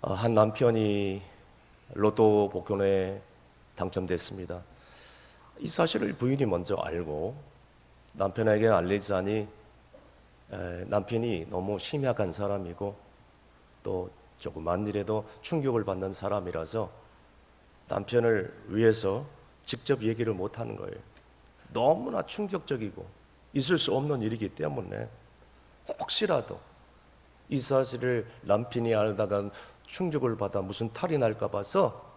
한 남편이 로또 복권에 당첨됐습니다. 이 사실을 부인이 먼저 알고 남편에게 알리자니 남편이 너무 심약한 사람이고 또 조그만 일에도 충격을 받는 사람이라서 남편을 위해서 직접 얘기를 못하는 거예요. 너무나 충격적이고 있을 수 없는 일이기 때문에 혹시라도 이 사실을 남편이 알다가 충격을 받아 무슨 탈이 날까 봐서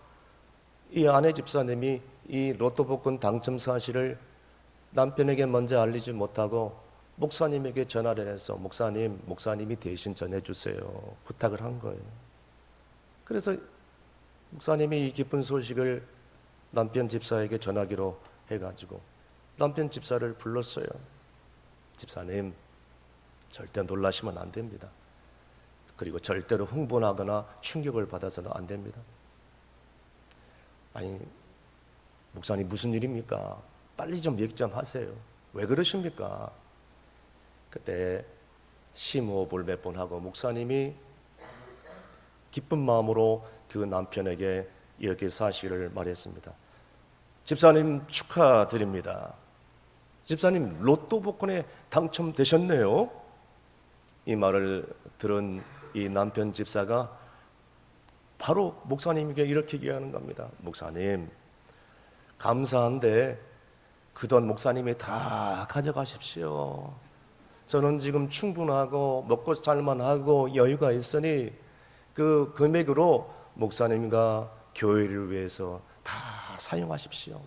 이 아내 집사님이 이 로또 복권 당첨 사실을 남편에게 먼저 알리지 못하고 목사님에게 전화를 해서 목사님이 대신 전해주세요 부탁을 한 거예요. 그래서 목사님이 이 기쁜 소식을 남편 집사에게 전하기로 해가지고 남편 집사를 불렀어요. 집사님, 절대 놀라시면 안 됩니다. 그리고 절대로 흥분하거나 충격을 받아서는 안 됩니다. 아니, 목사님 무슨 일입니까? 빨리 좀 얘기 좀 하세요. 왜 그러십니까? 그때 심호흡을 몇 번 하고 목사님이 기쁜 마음으로 그 남편에게 이렇게 사실을 말했습니다. 집사님 축하드립니다. 집사님 로또 복권에 당첨되셨네요. 이 말을 들은 이 남편 집사가 바로 목사님에게 이렇게 얘기하는 겁니다. 목사님, 감사한데 그 돈 목사님이 다 가져가십시오. 저는 지금 충분하고 먹고 살만하고 여유가 있으니 그 금액으로 목사님과 교회를 위해서 다 사용하십시오.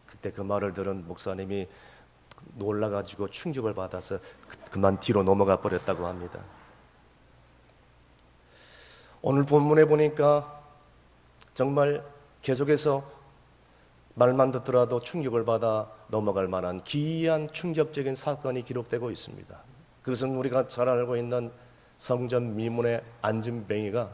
그때 그 말을 들은 목사님이 놀라가지고 충격을 받아서 그만 뒤로 넘어가 버렸다고 합니다. 오늘 본문에 보니까 정말 계속해서 말만 듣더라도 충격을 받아 넘어갈 만한 기이한 충격적인 사건이 기록되고 있습니다. 그것은 우리가 잘 알고 있는 성전 미문의 안진뱅이가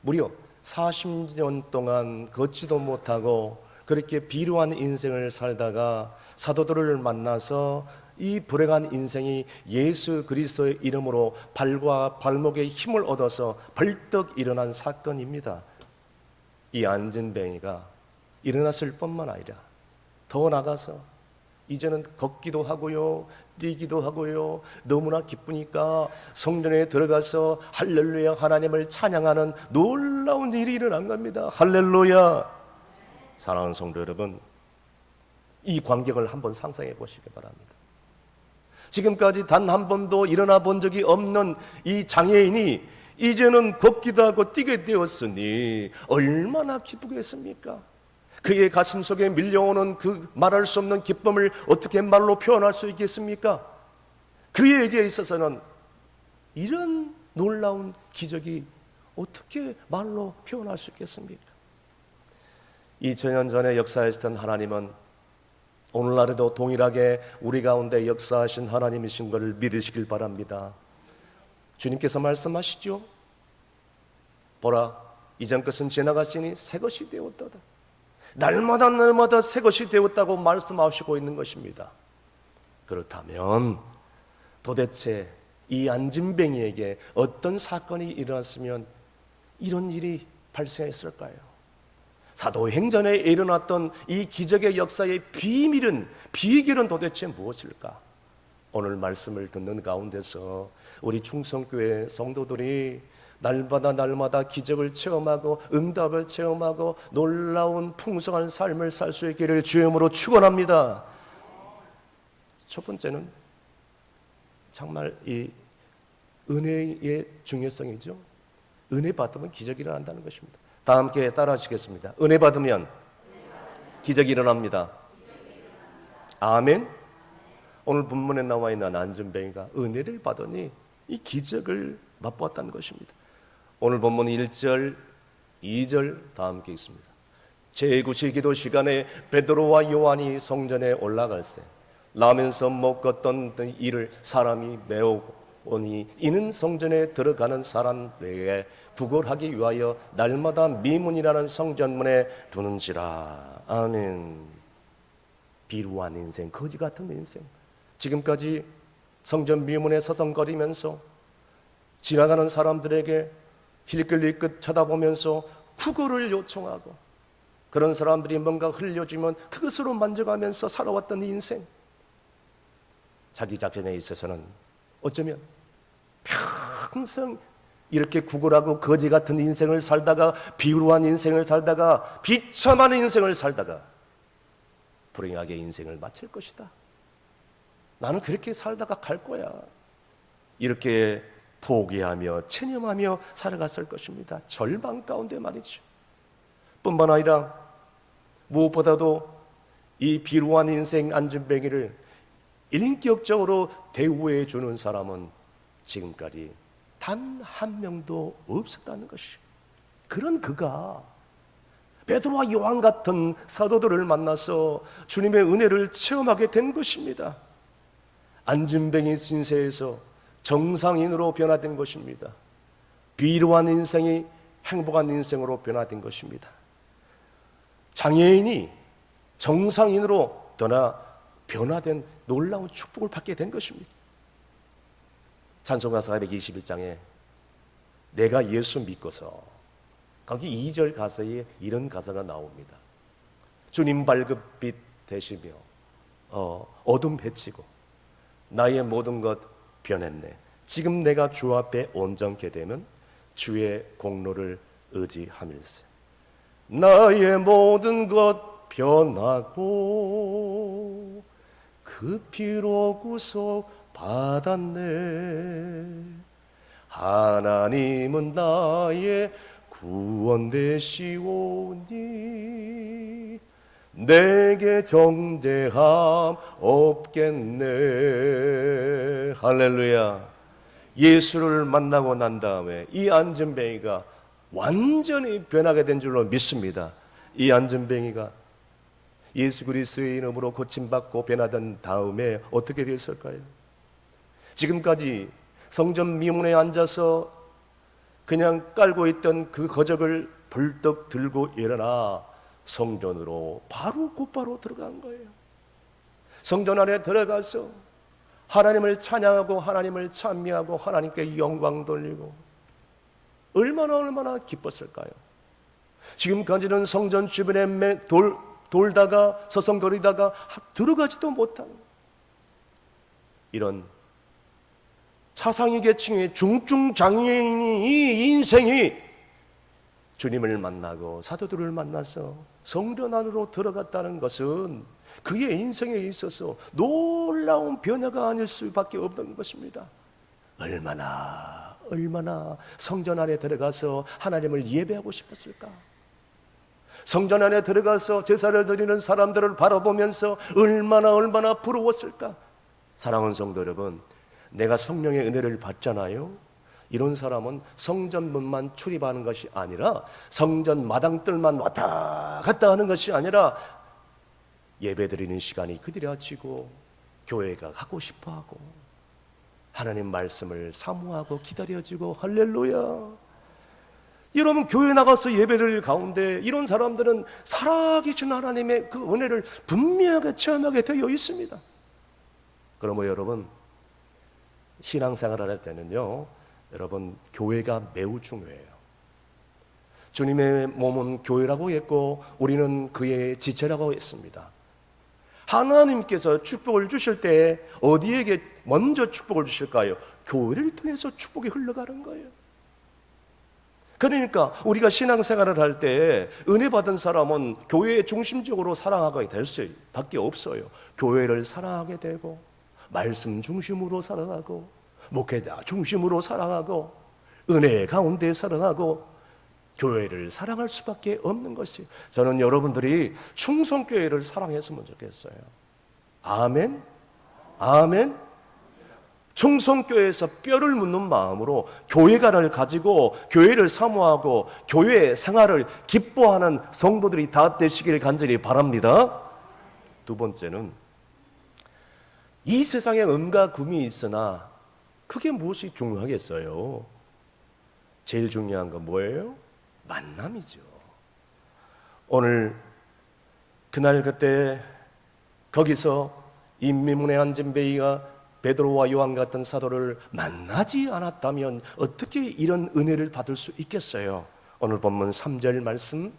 무려 40년 동안 걷지도 못하고 그렇게 비루한 인생을 살다가 사도들을 만나서 이 불행한 인생이 예수 그리스도의 이름으로 발과 발목에 힘을 얻어서 벌떡 일어난 사건입니다. 이 안진뱅이가 일어났을 뿐만 아니라 더 나가서 이제는 걷기도 하고요, 뛰기도 하고요, 너무나 기쁘니까 성전에 들어가서 할렐루야 하나님을 찬양하는 놀라운 일이 일어난 겁니다. 할렐루야. 사랑하는 성도 여러분, 이 광경을 한번 상상해 보시기 바랍니다. 지금까지 단 한 번도 일어나 본 적이 없는 이 장애인이 이제는 걷기도 하고 뛰게 되었으니 얼마나 기쁘겠습니까? 그의 가슴 속에 밀려오는 그 말할 수 없는 기쁨을 어떻게 말로 표현할 수 있겠습니까? 그에게 있어서는 이런 놀라운 기적이 어떻게 말로 표현할 수 있겠습니까? 2000년 전에 역사하셨던 하나님은 오늘날에도 동일하게 우리 가운데 역사하신 하나님이신 것을 믿으시길 바랍니다. 주님께서 말씀하시죠. 보라, 이전 것은 지나갔으니 새 것이 되었도다. 날마다 새 것이 되었다고 말씀하시고 있는 것입니다. 그렇다면 도대체 이 안진뱅이에게 어떤 사건이 일어났으면 이런 일이 발생했을까요? 사도행전에 일어났던 이 기적의 역사의 비결은 도대체 무엇일까? 오늘 말씀을 듣는 가운데서 우리 충성교회 성도들이 날마다 기적을 체험하고 응답을 체험하고 놀라운 풍성한 삶을 살 수 있기를 주님으로 축원합니다. 첫 번째는 정말 이 은혜의 중요성이죠. 은혜 받으면 기적이 일어난다는 것입니다. 다 함께 따라 하시겠습니다. 은혜 받으면 기적이 일어납니다. 아멘. 오늘 본문에 나와 있는 안진뱅이가 은혜를 받으니 이 기적을 맛보았다는 것입니다. 오늘 본문 1절, 2절 다 함께 있습니다. 제9시 기도 시간에 베드로와 요한이 성전에 올라갈새 나면서 못 걷던 이를 사람이 메오니 이는 성전에 들어가는 사람들에게 부걸하기 위하여 날마다 미문이라는 성전문에 두는지라. 아멘. 비루한 인생, 거지 같은 인생, 지금까지 성전 미문에 서성거리면서 지나가는 사람들에게 힐끗힐끗 쳐다보면서 구걸을 요청하고, 그런 사람들이 뭔가 흘려주면 그것으로 만족하면서 살아왔던 인생, 자기 자신에 있어서는 어쩌면 평생 이렇게 구걸하고 거지 같은 인생을 살다가, 비루한 인생을 살다가, 비참한 인생을 살다가 불행하게 인생을 마칠 것이다. 나는 그렇게 살다가 갈 거야. 이렇게 포기하며 체념하며 살아갔을 것입니다. 절망 가운데 말이죠. 뿐만 아니라 무엇보다도 이 비루한 인생 안전뱅이를 인격적으로 대우해 주는 사람은 지금까지 단 한 명도 없었다는 것이죠. 그런 그가 베드로와 요한 같은 사도들을 만나서 주님의 은혜를 체험하게 된 것입니다. 안전뱅이 신세에서 정상인으로 변화된 것입니다. 비루한 인생이 행복한 인생으로 변화된 것입니다. 장애인이 정상인으로 변화된 놀라운 축복을 받게 된 것입니다. 찬송가 421장에 내가 예수 믿고서, 거기 2절 가사에 이런 가사가 나옵니다. 주님 발급빛 되시며 어둠 헤치고 나의 모든 것 변했네. 지금 내가 주 앞에 온전케 되면 주의 공로를 의지함일세. 나의 모든 것 변하고 그 피로 구속 받았네. 하나님은 나의 구원 되시오니 내게 정죄함 없겠네. 할렐루야. 예수를 만나고 난 다음에 이 안전뱅이가 완전히 변하게 된 줄로 믿습니다. 이 안전뱅이가 예수 그리스도의 이름으로 고침받고 변화된 다음에 어떻게 됐을까요? 지금까지 성전 미문에 앉아서 그냥 깔고 있던 그 거적을 벌떡 들고 일어나 성전으로 곧바로 들어간 거예요. 성전 안에 들어가서 하나님을 찬양하고 하나님을 찬미하고 하나님께 영광 돌리고 얼마나 기뻤을까요? 지금까지는 성전 주변에 돌다가 서성거리다가 들어가지도 못한 이런 차상위 계층의 중증 장애인이, 이 인생이 주님을 만나고 사도들을 만나서 성전 안으로 들어갔다는 것은 그의 인생에 있어서 놀라운 변화가 아닐 수밖에 없는 것입니다. 얼마나 성전 안에 들어가서 하나님을 예배하고 싶었을까? 성전 안에 들어가서 제사를 드리는 사람들을 바라보면서 얼마나 부러웠을까? 사랑하는 성도 여러분, 내가 성령의 은혜를 받잖아요. 이런 사람은 성전문만 출입하는 것이 아니라, 성전 마당들만 왔다 갔다 하는 것이 아니라, 예배드리는 시간이 그리워지고 교회가 가고 싶어하고 하나님 말씀을 사모하고 기다려지고, 할렐루야. 여러분, 교회 나가서 예배드릴 가운데 이런 사람들은 살아계신 하나님의 그 은혜를 분명하게 체험하게 되어 있습니다. 그러므로 여러분, 신앙생활을 할 때는요, 여러분, 교회가 매우 중요해요. 주님의 몸은 교회라고 했고 우리는 그의 지체라고 했습니다. 하나님께서 축복을 주실 때 어디에게 먼저 축복을 주실까요? 교회를 통해서 축복이 흘러가는 거예요. 그러니까 우리가 신앙생활을 할 때 은혜 받은 사람은 교회 중심적으로 사랑하게 될 수밖에 없어요. 교회를 사랑하게 되고, 말씀 중심으로 살아가고, 목회자 중심으로 살아가고, 은혜 가운데 살아가고, 교회를 사랑할 수밖에 없는 것이, 저는 여러분들이 충성교회를 사랑했으면 좋겠어요. 아멘? 아멘? 충성교회에서 뼈를 묻는 마음으로 교회관을 가지고 교회를 사모하고 교회 생활을 기뻐하는 성도들이 다 되시길 간절히 바랍니다. 두 번째는, 이 세상에 은과 금이 있으나 그게 무엇이 중요하겠어요? 제일 중요한 건 뭐예요? 만남이죠. 오늘 그날 그때 거기서 이 미문의 안전뱅이가 베드로와 요한 같은 사도를 만나지 않았다면 어떻게 이런 은혜를 받을 수 있겠어요? 오늘 본문 3절 말씀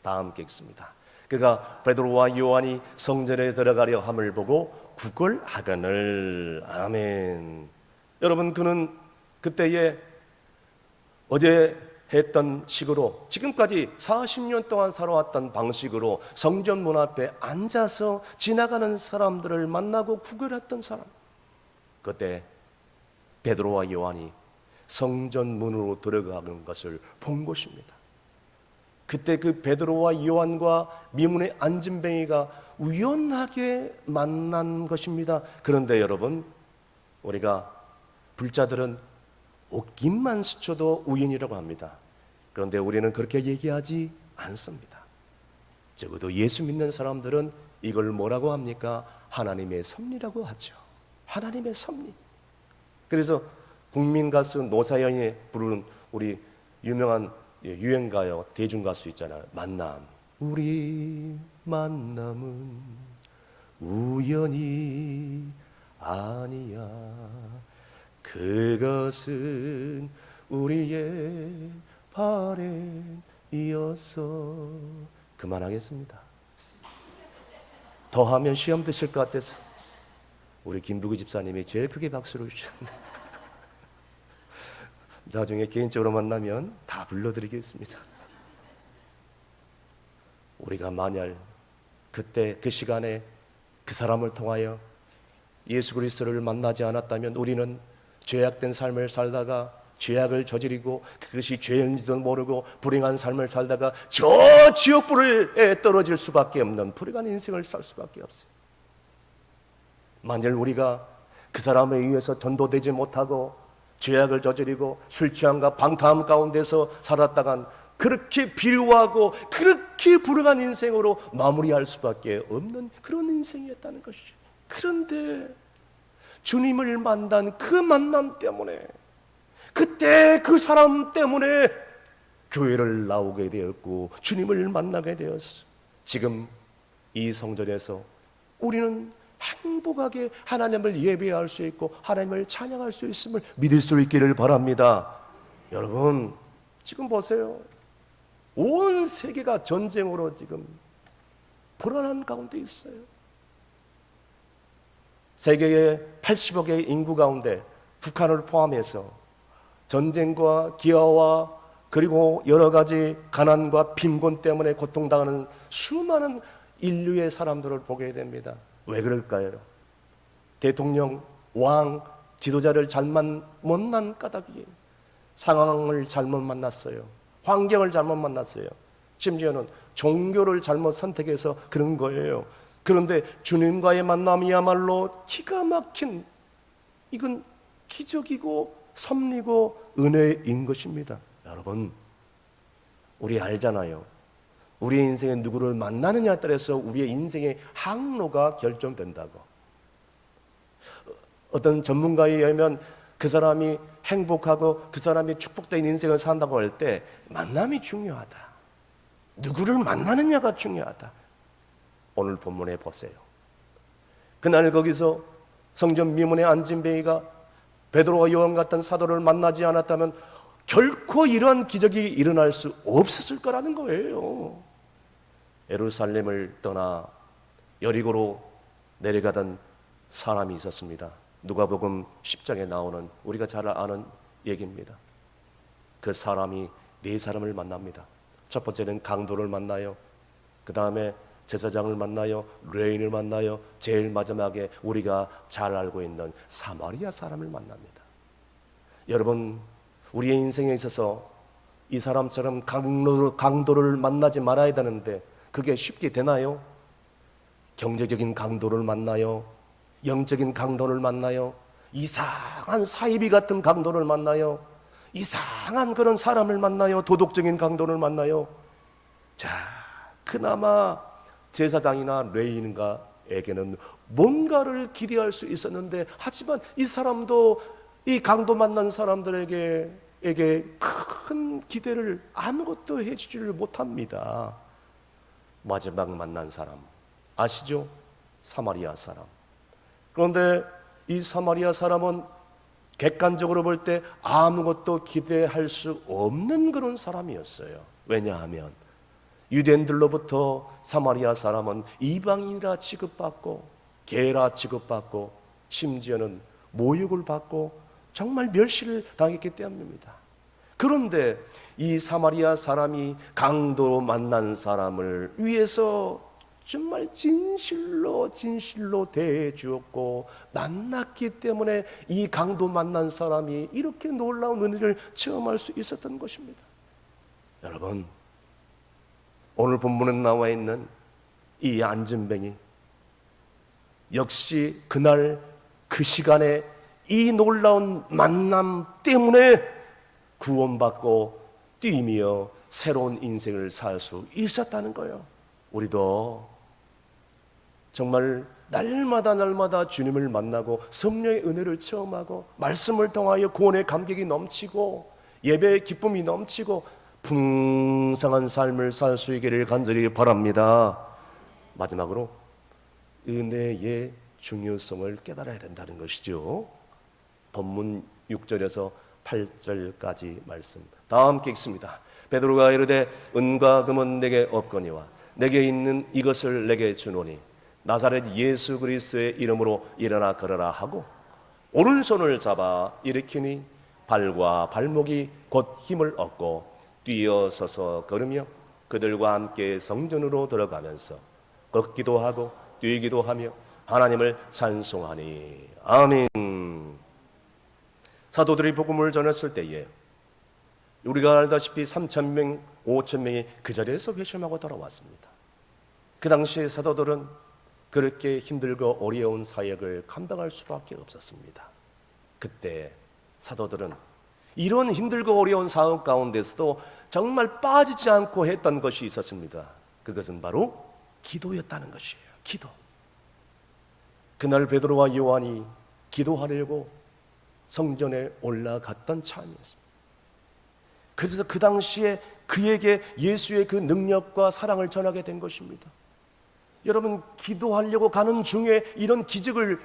다 함께 읽습니다. 그가 베드로와 요한이 성전에 들어가려 함을 보고 구걸하거늘. 아멘. 여러분, 그는 그때에 어제 했던 식으로 지금까지 40년 동안 살아왔던 방식으로 성전 문 앞에 앉아서 지나가는 사람들을 만나고 구걸했던 사람. 그때 베드로와 요한이 성전 문으로 들어가는 것을 본 것입니다. 그때 그 베드로와 요한과 미문의 안진뱅이가 우연하게 만난 것입니다. 그런데 여러분, 우리가 불자들은 옷깃만 스쳐도 우연이라고 합니다. 그런데 우리는 그렇게 얘기하지 않습니다. 적어도 예수 믿는 사람들은 이걸 뭐라고 합니까? 하나님의 섭리라고 하죠. 하나님의 섭리. 그래서 국민 가수 노사연이 부르는 우리 유명한 유행가요, 대중가수 있잖아요. 만남. 우리 만남은 우연이 아니야. 그것은 우리의 바램이었어. 그만하겠습니다. 더 하면 시험 드실 것 같아서 우리 김부기 집사님이 제일 크게 박수를 주셨는데 나중에 개인적으로 만나면 다 불러드리겠습니다. 우리가 만약 그때 그 시간에 그 사람을 통하여 예수 그리스도를 만나지 않았다면 우리는 죄악된 삶을 살다가 죄악을 저지르고 그것이 죄인지도 모르고 불행한 삶을 살다가 저 지옥불에 떨어질 수밖에 없는 불행한 인생을 살 수밖에 없어요. 만일 우리가 그 사람에 의해서 전도되지 못하고 죄악을 저지르고 술 취함과 방탕함 가운데서 살았다간 그렇게 비루하고 그렇게 불행한 인생으로 마무리할 수밖에 없는 그런 인생이었다는 것이죠. 그런데 주님을 만난 그 만남 때문에, 그때 그 사람 때문에 교회를 나오게 되었고 주님을 만나게 되었어. 지금 이 성전에서 우리는 행복하게 하나님을 예배할 수 있고 하나님을 찬양할 수 있음을 믿을 수 있기를 바랍니다. 여러분, 지금 보세요. 온 세계가 전쟁으로 지금 불안한 가운데 있어요. 세계의 80억의 인구 가운데 북한을 포함해서 전쟁과 기아와 그리고 여러 가지 가난과 빈곤 때문에 고통당하는 수많은 인류의 사람들을 보게 됩니다. 왜 그럴까요? 대통령, 왕, 지도자를 잘못 만난 까닭이에요. 상황을 잘못 만났어요. 환경을 잘못 만났어요. 심지어는 종교를 잘못 선택해서 그런 거예요. 그런데 주님과의 만남이야말로 기가 막힌, 이건 기적이고 섭리고 은혜인 것입니다. 여러분, 우리 알잖아요. 우리의 인생에 누구를 만나느냐에 따라서 우리의 인생의 항로가 결정된다고. 어떤 전문가에 의하면 그 사람이 행복하고 그 사람이 축복된 인생을 산다고 할 때 만남이 중요하다. 누구를 만나느냐가 중요하다. 오늘 본문에 보세요. 그날 거기서 성전 미문의 안진뱅이가 베드로와 요한 같은 사도를 만나지 않았다면 결코 이러한 기적이 일어날 수 없었을 거라는 거예요. 예루살렘을 떠나 여리고로 내려가던 사람이 있었습니다. 누가복음 10장에 나오는 우리가 잘 아는 얘기입니다. 그 사람이 네 사람을 만납니다. 첫 번째는 강도를 만나요. 그 다음에 제사장을 만나요. 레인을 만나요. 제일 마지막에 우리가 잘 알고 있는 사마리아 사람을 만납니다. 여러분, 우리의 인생에 있어서 이 사람처럼 강도를 만나지 말아야 되는데 그게 쉽게 되나요? 경제적인 강도를 만나요. 영적인 강도를 만나요. 이상한 사이비 같은 강도를 만나요. 이상한 그런 사람을 만나요. 도덕적인 강도를 만나요. 자, 그나마 제사장이나 레위인가에게는 뭔가를 기대할 수 있었는데, 하지만 이 사람도 이 강도 만난 사람들에게 큰 기대를 아무것도 해주지를 못합니다. 마지막 만난 사람 아시죠? 사마리아 사람. 그런데 이 사마리아 사람은 객관적으로 볼 때 아무것도 기대할 수 없는 그런 사람이었어요. 왜냐하면 유대인들로부터 사마리아 사람은 이방인이라 취급받고 개라 취급받고 심지어는 모욕을 받고 정말 멸시를 당했기 때문입니다. 그런데 이 사마리아 사람이 강도로 만난 사람을 위해서 정말 진실로 대해 주었고 만났기 때문에 이 강도 만난 사람이 이렇게 놀라운 은혜를 체험할 수 있었던 것입니다. 여러분, 오늘 본문에 나와 있는 이 안진뱅이 역시 그날 그 시간에 이 놀라운 만남 때문에 구원받고 뛰며 새로운 인생을 살 수 있었다는 거예요. 우리도 정말 날마다 주님을 만나고 성령의 은혜를 체험하고 말씀을 통하여 구원의 감격이 넘치고 예배의 기쁨이 넘치고 풍성한 삶을 살 수 있기를 간절히 바랍니다. 마지막으로 은혜의 중요성을 깨달아야 된다는 것이죠. 본문 6절에서 8절까지 말씀 다 함께 읽습니다. 베드로가 이르되 은과 금은 내게 없거니와 내게 있는 이것을 내게 주노니 나사렛 예수 그리스도의 이름으로 일어나 걸어라 하고 오른손을 잡아 일으키니 발과 발목이 곧 힘을 얻고 뛰어서서 걸으며 그들과 함께 성전으로 들어가면서 걷기도 하고 뛰기도 하며 하나님을 찬송하니 아멘. 사도들이 복음을 전했을 때에 우리가 알다시피 3,000명, 5,000명이 그 자리에서 회심하고 돌아왔습니다. 그 당시에 사도들은 그렇게 힘들고 어려운 사역을 감당할 수밖에 없었습니다. 그때 사도들은 이런 힘들고 어려운 사역 가운데서도 정말 빠지지 않고 했던 것이 있었습니다. 그것은 바로 기도였다는 것이에요. 기도. 그날 베드로와 요한이 기도하려고 성전에 올라갔던 참이었습니다. 그래서 그 당시에 그에게 예수의 그 능력과 사랑을 전하게 된 것입니다. 여러분, 기도하려고 가는 중에 이런 기적을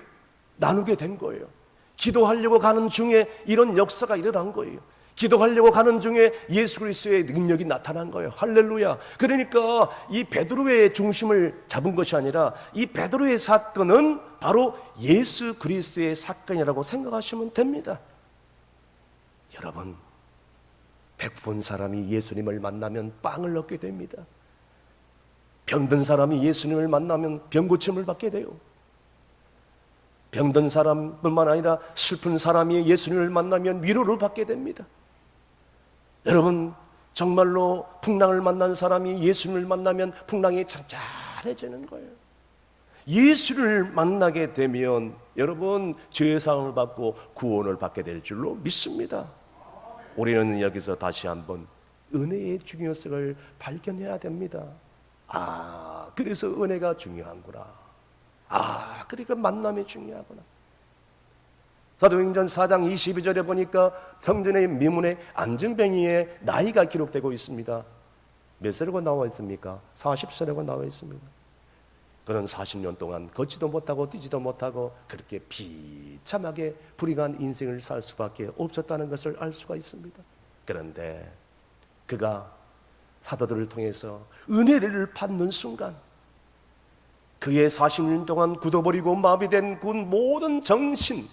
나누게 된 거예요. 기도하려고 가는 중에 이런 역사가 일어난 거예요. 기도하려고 가는 중에 예수 그리스도의 능력이 나타난 거예요. 할렐루야. 그러니까 이 베드로의 중심을 잡은 것이 아니라 이 베드로의 사건은 바로 예수 그리스도의 사건이라고 생각하시면 됩니다. 여러분, 백본 사람이 예수님을 만나면 빵을 얻게 됩니다. 병든 사람이 예수님을 만나면 병고침을 받게 돼요. 병든 사람뿐만 아니라 슬픈 사람이 예수님을 만나면 위로를 받게 됩니다. 여러분, 정말로 풍랑을 만난 사람이 예수님을 만나면 풍랑이 잔잔해지는 거예요. 예수를 만나게 되면 여러분 죄사함을 받고 구원을 받게 될 줄로 믿습니다. 우리는 여기서 다시 한번 은혜의 중요성을 발견해야 됩니다. 그래서 은혜가 중요한구나. 그러니까 만남이 중요하구나. 사도행전 4장 22절에 보니까 성전의 미문에 안진뱅이의 나이가 기록되고 있습니다. 몇 살이고 나와 있습니까? 40살이고 나와 있습니다. 그는 40년 동안 걷지도 못하고 뛰지도 못하고 그렇게 비참하게 불행한 인생을 살 수밖에 없었다는 것을 알 수가 있습니다. 그런데 그가 사도들을 통해서 은혜를 받는 순간 그의 40년 동안 굳어버리고 마비된 그 모든 정신,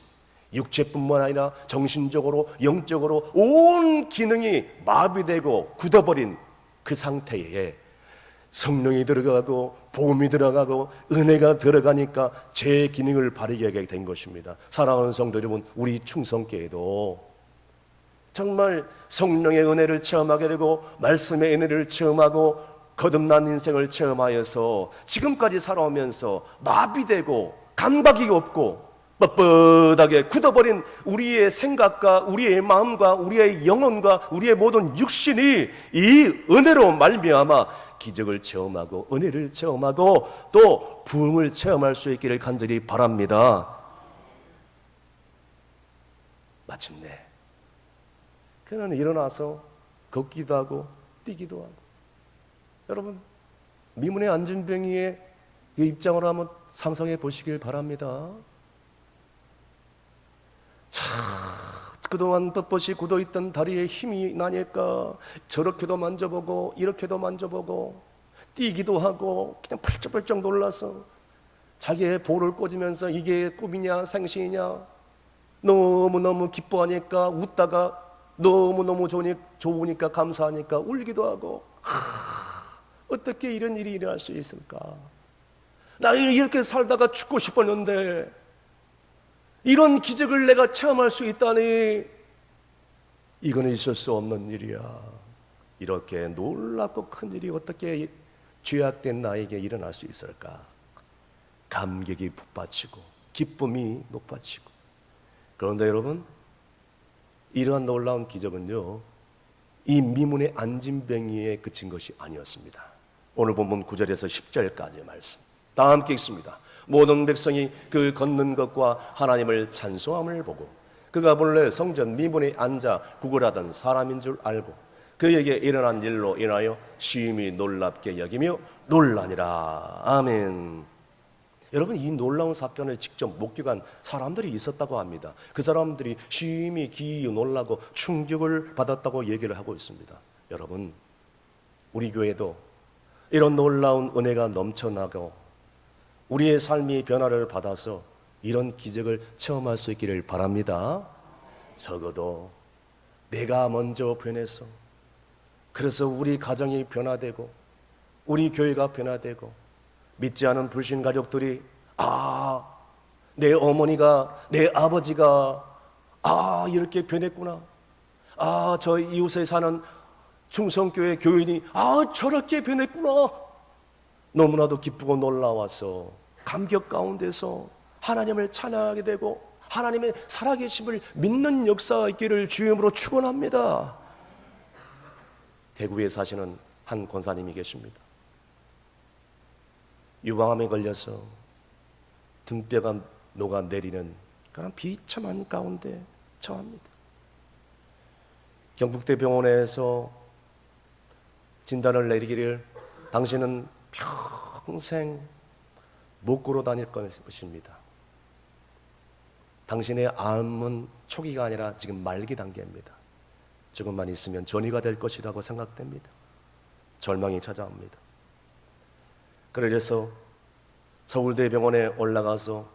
육체뿐만 아니라 정신적으로 영적으로 온 기능이 마비되고 굳어버린 그 상태에 성령이 들어가고 복음이 들어가고 은혜가 들어가니까 제 기능을 발휘하게 하게 된 것입니다. 사랑하는 성도 여러분, 우리 충성교회도 정말 성령의 은혜를 체험하게 되고 말씀의 은혜를 체험하고 거듭난 인생을 체험하여서 지금까지 살아오면서 마비되고 감각이 없고 뻣뻣하게 굳어버린 우리의 생각과 우리의 마음과 우리의 영혼과 우리의 모든 육신이 이 은혜로 말미암아 기적을 체험하고 은혜를 체험하고 또 부흥을 체험할 수 있기를 간절히 바랍니다. 마침내 그는 일어나서 걷기도 하고 뛰기도 하고. 여러분, 미문의 안진뱅이의 그 입장으로 한번 상상해 보시길 바랍니다. 그동안 뻣뻣이 굳어있던 다리에 힘이 나니까 저렇게도 만져보고 이렇게도 만져보고 뛰기도 하고 그냥 펄쩍펄쩍 놀라서 자기의 볼을 꽂으면서 이게 꿈이냐 생신이냐 너무너무 기뻐하니까 웃다가 너무너무 좋으니까 감사하니까 울기도 하고 어떻게 이런 일이 일어날 수 있을까? 나 이렇게 살다가 죽고 싶었는데 이런 기적을 내가 체험할 수 있다니 이거는 있을 수 없는 일이야. 이렇게 놀랍고 큰 일이 어떻게 죄악된 나에게 일어날 수 있을까? 감격이 북받치고 기쁨이 높아지고. 그런데 여러분, 이러한 놀라운 기적은요, 이 미문의 안진뱅이에 그친 것이 아니었습니다. 오늘 본문 9절에서 10절까지의 말씀 다 함께 읽습니다. 모든 백성이 그 걷는 것과 하나님을 찬송함을 보고 그가 본래 성전 미문에 앉아 구걸하던 사람인 줄 알고 그에게 일어난 일로 인하여 심히 놀랍게 여기며 놀라니라. 아멘. 여러분, 이 놀라운 사건을 직접 목격한 사람들이 있었다고 합니다. 그 사람들이 심히 기이 놀라고 충격을 받았다고 얘기를 하고 있습니다. 여러분, 우리 교회도 이런 놀라운 은혜가 넘쳐나고 우리의 삶이 변화를 받아서 이런 기적을 체험할 수 있기를 바랍니다. 적어도 내가 먼저 변해서, 그래서 우리 가정이 변화되고 우리 교회가 변화되고 믿지 않은 불신 가족들이 내 어머니가, 내 아버지가 이렇게 변했구나, 저 이웃에 사는 충성교회 교인이 저렇게 변했구나, 너무나도 기쁘고 놀라워서 감격 가운데서 하나님을 찬양하게 되고 하나님의 살아계심을 믿는 역사가 있기를 주님으로 축원합니다. 대구에 사시는 한 권사님이 계십니다. 유방암에 걸려서 등뼈가 녹아내리는 그런 비참한 가운데 처합니다. 경북대병원에서 진단을 내리기를 당신은 평생 못 걸어 다닐 것입니다. 당신의 암은 초기가 아니라 지금 말기 단계입니다. 조금만 있으면 전이가 될 것이라고 생각됩니다. 절망이 찾아옵니다. 그래서 서울대병원에 올라가서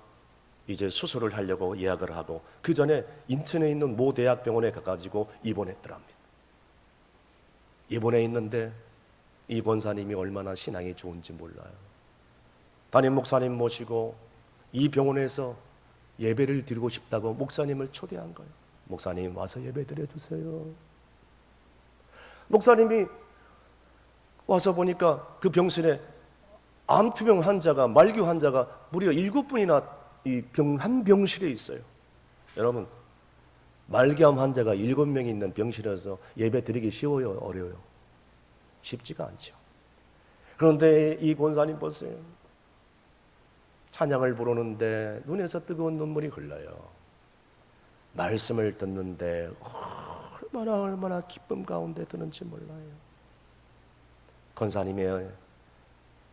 이제 수술을 하려고 예약을 하고 그 전에 인천에 있는 모 대학병원에 가가지고 입원했더랍니다. 입원해 있는데 이 권사님이 얼마나 신앙이 좋은지 몰라요. 담임 목사님 모시고 이 병원에서 예배를 드리고 싶다고 목사님을 초대한 거예요. 목사님 와서 예배 드려주세요. 목사님이 와서 보니까 그 병실에 암투병 환자가, 말기 환자가 무려 7분이나 한 병실에 있어요. 여러분, 말기암 환자가 7명이 있는 병실에서 예배 드리기 쉬워요, 어려워요? 쉽지가 않죠. 그런데 이 권사님 보세요. 찬양을 부르는데 눈에서 뜨거운 눈물이 흘러요. 말씀을 듣는데 얼마나 기쁨 가운데 드는지 몰라요. 권사님의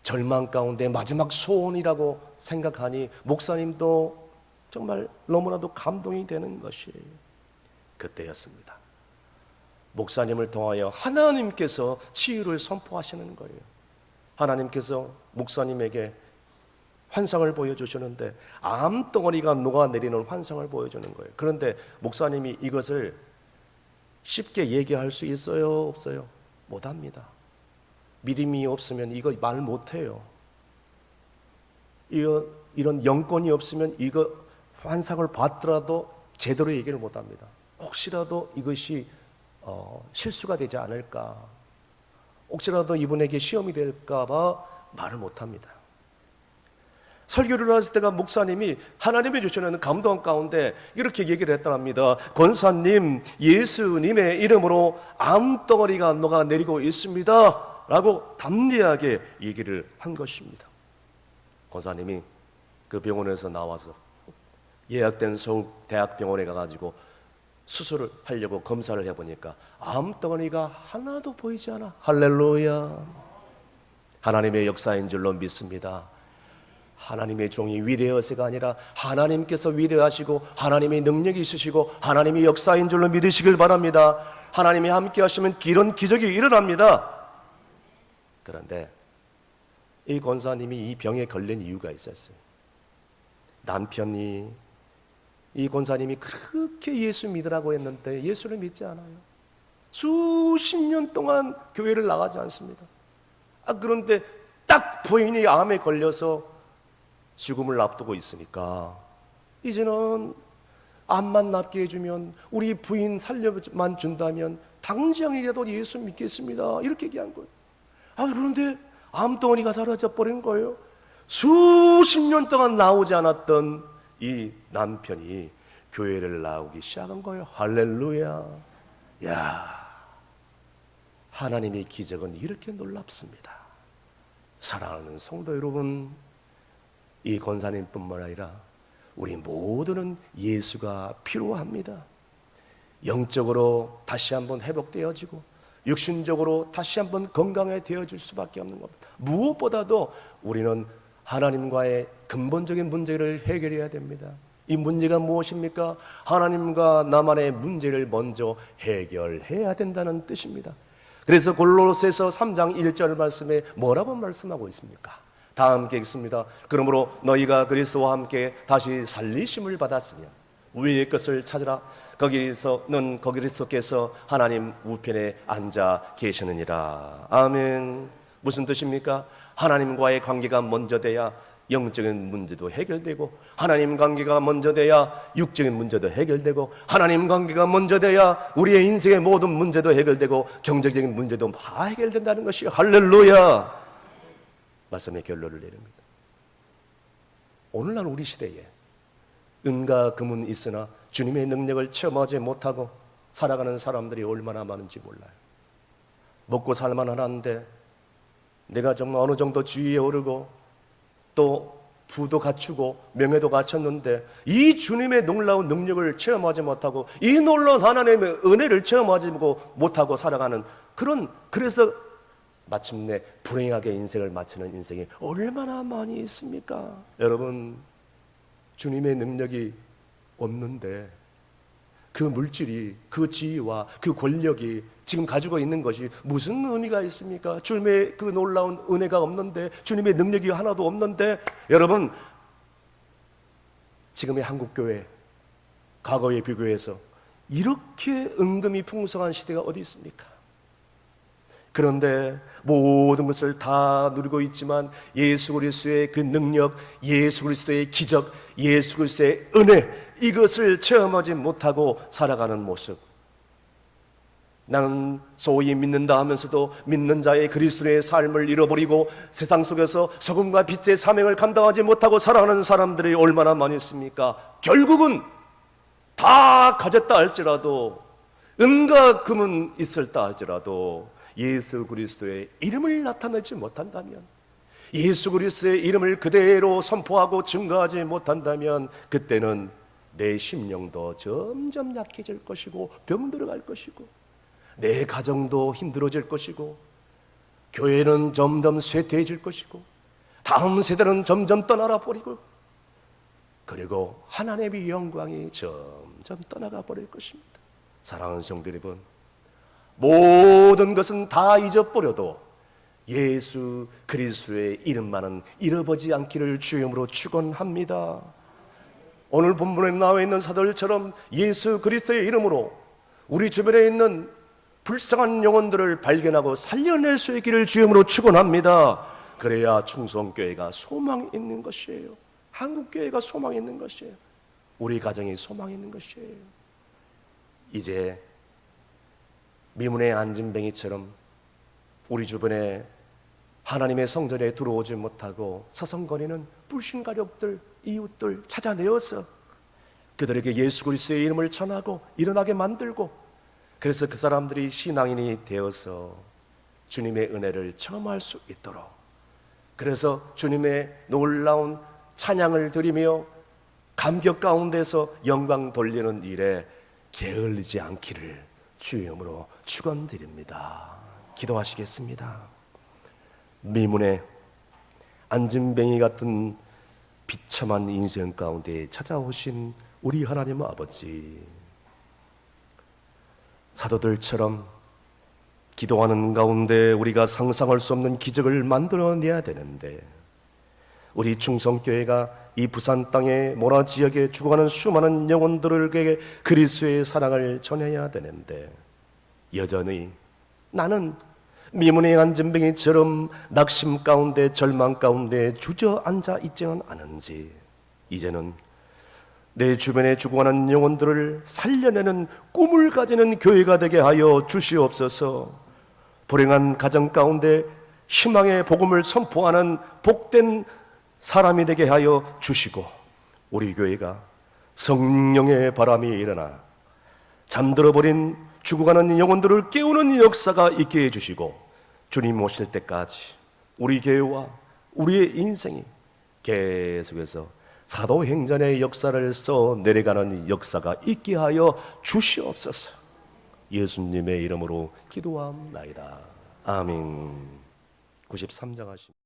절망 가운데 마지막 소원이라고 생각하니 목사님도 정말 너무나도 감동이 되는 것이 그때였습니다. 목사님을 통하여 하나님께서 치유를 선포하시는 거예요. 하나님께서 목사님에게 환상을 보여주시는데 암덩어리가 녹아내리는 환상을 보여주는 거예요. 그런데 목사님이 이것을 쉽게 얘기할 수 있어요? 없어요? 못합니다. 믿음이 없으면 이거 말 못해요. 이런 영권이 없으면 이거 환상을 봤더라도 제대로 얘기를 못합니다. 혹시라도 이것이 실수가 되지 않을까, 혹시라도 이분에게 시험이 될까 봐 말을 못합니다. 설교를 했을 때가 목사님이 하나님이 주시는 감동 가운데 이렇게 얘기를 했답니다. 권사님, 예수님의 이름으로 암덩어리가 녹아내리고 있습니다 라고 담대하게 얘기를 한 것입니다. 권사님이 그 병원에서 나와서 예약된 서울대학병원에 가가지고 수술을 하려고 검사를 해보니까 암덩어리가 하나도 보이지 않아. 할렐루야. 하나님의 역사인 줄로 믿습니다. 하나님의 종이 위대해서가 아니라 하나님께서 위대하시고 하나님의 능력이 있으시고 하나님의 역사인 줄로 믿으시길 바랍니다. 하나님이 함께 하시면 이런 기적이 일어납니다. 그런데 이 권사님이 이 병에 걸린 이유가 있었어요. 남편이 이 권사님이 그렇게 예수 믿으라고 했는데 예수를 믿지 않아요. 수십 년 동안 교회를 나가지 않습니다. 그런데 딱 부인이 암에 걸려서 죽음을 앞두고 있으니까 이제는 암만 낫게 해주면 우리 부인 살려만 준다면 당장이라도 예수 믿겠습니다, 이렇게 얘기한 거예요. 그런데 암덩어리가 사라져 버린 거예요. 수십 년 동안 나오지 않았던 이 남편이 교회를 나오기 시작한 거예요. 할렐루야. 야, 하나님의 기적은 이렇게 놀랍습니다. 사랑하는 성도 여러분, 이 권사님뿐만 아니라 우리 모두는 예수가 필요합니다. 영적으로 다시 한번 회복되어지고 육신적으로 다시 한번 건강해되어질 수밖에 없는 겁니다. 무엇보다도 우리는 하나님과의 근본적인 문제를 해결해야 됩니다. 이 문제가 무엇입니까? 하나님과 나만의 문제를 먼저 해결해야 된다는 뜻입니다. 그래서 골로새서 3장 1절 말씀에 뭐라고 말씀하고 있습니까? 다 함께 읽습니다. 그러므로 너희가 그리스도와 함께 다시 살리심을 받았으면 위의 것을 찾으라. 거기서는 그리스도께서 하나님 우편에 앉아 계시느니라. 아멘. 무슨 뜻입니까? 하나님과의 관계가 먼저 돼야 영적인 문제도 해결되고, 하나님 관계가 먼저 돼야 육적인 문제도 해결되고, 하나님 관계가 먼저 돼야 우리의 인생의 모든 문제도 해결되고 경제적인 문제도 다 해결된다는 것이 할렐루야. 말씀의 결론을 내립니다. 오늘날 우리 시대에 은과 금은 있으나 주님의 능력을 체험하지 못하고 살아가는 사람들이 얼마나 많은지 몰라요. 먹고 살만 하는데 내가 정말 어느 정도 지위에 오르고 또 부도 갖추고 명예도 갖췄는데 이 주님의 놀라운 능력을 체험하지 못하고 이 놀라운 하나님의 은혜를 체험하지 못하고 살아가는 그래서 마침내 불행하게 인생을 마치는 인생이 얼마나 많이 있습니까? 여러분, 주님의 능력이 없는데 그 물질이, 그 지위와 그 권력이 지금 가지고 있는 것이 무슨 의미가 있습니까? 주님의 그 놀라운 은혜가 없는데, 주님의 능력이 하나도 없는데, 여러분, 지금의 한국교회, 과거에 비교해서 이렇게 은금이 풍성한 시대가 어디 있습니까? 그런데 모든 것을 다 누리고 있지만 예수 그리스도의 그 능력, 예수 그리스도의 기적, 예수 그리스도의 은혜, 이것을 체험하지 못하고 살아가는 모습. 나는 소위 믿는다 하면서도 믿는 자의 그리스도의 삶을 잃어버리고 세상 속에서 소금과 빛의 사명을 감당하지 못하고 살아가는 사람들이 얼마나 많이 있습니까? 결국은 다 가졌다 할지라도, 은과 금은 있을다 할지라도 예수 그리스도의 이름을 나타내지 못한다면, 예수 그리스도의 이름을 그대로 선포하고 증거하지 못한다면 그때는 내 심령도 점점 약해질 것이고 병들어갈 것이고 내 가정도 힘들어질 것이고 교회는 점점 쇠퇴해질 것이고 다음 세대는 점점 떠나가 버리고 그리고 하나님의 영광이 점점 떠나가 버릴 것입니다. 사랑하는 성도 여러분, 모든 것은 다 잊어버려도 예수 그리스도의 이름만은 잃어버리지 않기를 주님으로 축원합니다. 오늘 본문에 나와 있는 사도들처럼 예수 그리스도의 이름으로 우리 주변에 있는 불쌍한 영혼들을 발견하고 살려낼 수 있기를 주님으로 축원합니다. 그래야 충성교회가 소망이 있는 것이에요. 한국교회가 소망이 있는 것이에요. 우리 가정이 소망이 있는 것이에요. 이제 미문의 안진뱅이처럼 우리 주변에 하나님의 성전에 들어오지 못하고 서성거리는 불신가족들, 이웃들 찾아내어서 그들에게 예수 그리스도의 이름을 전하고 일어나게 만들고, 그래서 그 사람들이 신앙인이 되어서 주님의 은혜를 체험할 수 있도록, 그래서 주님의 놀라운 찬양을 드리며 감격 가운데서 영광 돌리는 일에 게을리지 않기를 주의 이름으로 축원드립니다. 기도하시겠습니다. 미문에 안진뱅이 같은 비참한 인생 가운데 찾아오신 우리 하나님 아버지, 사도들처럼 기도하는 가운데 우리가 상상할 수 없는 기적을 만들어내야 되는데, 우리 충성교회가 이 부산 땅의 모라 지역에 죽어가는 수많은 영혼들에게 그리스도의 사랑을 전해야 되는데, 여전히 나는 미문의 안전뱅이처럼 낙심 가운데 절망 가운데 주저앉아 있지는 않은지, 이제는 내 주변에 죽어가는 영혼들을 살려내는 꿈을 가지는 교회가 되게 하여 주시옵소서. 불행한 가정 가운데 희망의 복음을 선포하는 복된 사람이 되게 하여 주시고, 우리 교회가 성령의 바람이 일어나 잠들어버린 죽어가는 영혼들을 깨우는 역사가 있게 해주시고, 주님 오실 때까지 우리 교회와 우리의 인생이 계속해서 사도행전의 역사를 써 내려가는 역사가 있게 하여 주시옵소서. 예수님의 이름으로 기도합나이다. 아멘. 93장 하십니다.